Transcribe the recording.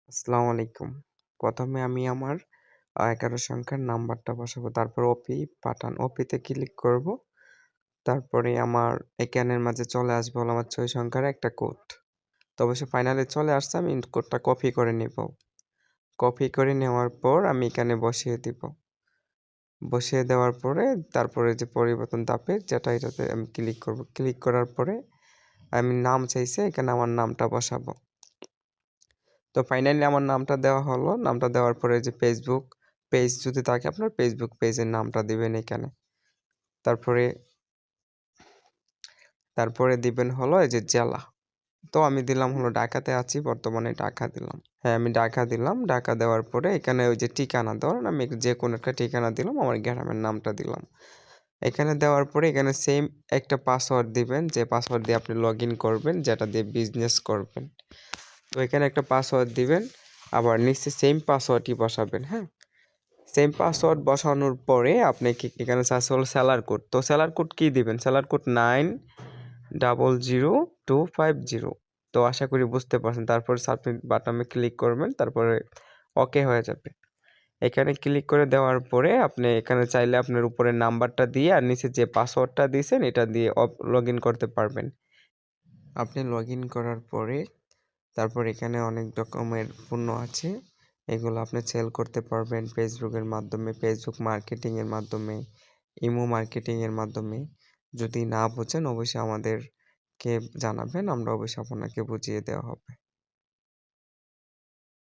আসসালামু আলাইকুম। ১ম এ আমি আমার ১১ সংখ্যার নাম্বারটা বসাবো। তারপর ওপি পাঠান। ওপিতে ক্লিক করব। তারপরে আমার এখানের মাঝে চলে আসবে হলো আমার ৬ সংখ্যার একটা কোড। তো অবশ্যই ফাইনালে চলে আসছে। আমি কোডটা কপি করে নিব। কপি করে নেওয়ার পর আমি এখানে বসিয়ে দিব। বসিয়ে দেওয়ার পরে তারপরে যে পরিবর্তন ধাপে এটাতে আমি ক্লিক করব। ক্লিক করার পরে আমি নাম চাইছে এখানে আমার নামটা বসাবো। তো ফাইনালি আমার নামটা দেওয়া হলো। নামটা দেওয়ার পরে যে ফেসবুক পেজ যদি থাকে আপনার ফেসবুক পেজের নামটা দিবেন এখানে। তারপরে তারপরে দিবেন হলো এই যে জেলা। তো আমি দিলাম হলো ঢাকাতে আছি বর্তমানে ঢাকা দিলাম। হ্যাঁ, আমি ঢাকা দিলাম। ঢাকা দেওয়ার পরে এখানে ওই যে ঠিকানা ধরেন আমি যেকোনো একটা ঠিকানা দিলাম, আমার গ্রামের নামটা দিলাম। এখানে দেওয়ার পরে এখানে সেম একটা পাসওয়ার্ড দিবেন যে পাসওয়ার্ড দিয়ে আপনি লগইন করবেন যেটা দিয়ে বিজনেস করবেন। তো এখানে একটা পাসওয়ার্ড দিবেন, আবার নিচে সেম পাসওয়ার্ডই বসাবেন, হ্যাঁ? সেম পাসওয়ার্ড বসানোর পরে আপনি এখানে চাচ্ছে হলো সেলার কোড। তো সেলার কোড কি দিবেন? Seller code 900250। তো আশা করি বুঝতে পারছেন। তারপরে সাবমিট বাটনে ক্লিক করবেন, তারপরে ওকে হয়ে যাবে। এখানে ক্লিক করে দেওয়ার পরে আপনি এখানে চাইলে আপনার উপরের নাম্বারটা দিয়ে আর নিচে যে পাসওয়ার্ডটা দিয়েছেন এটা দিয়ে লগইন করতে পারবেন। আপনি লগইন করার পরে তারপর এখানে অনেক রকমের পণ্য আছে। এগুলো আপনি সেল করতে পারবেন ফেসবুকের মাধ্যমে, ফেসবুক মার্কেটিংয়ের মাধ্যমে, ইমো মার্কেটিংয়ের মাধ্যমে। যদি না বোঝেন অবশ্যই আমাদেরকে জানাবেন। আমরা অবশ্যই আপনাকে বুঝিয়ে দেওয়া হবে।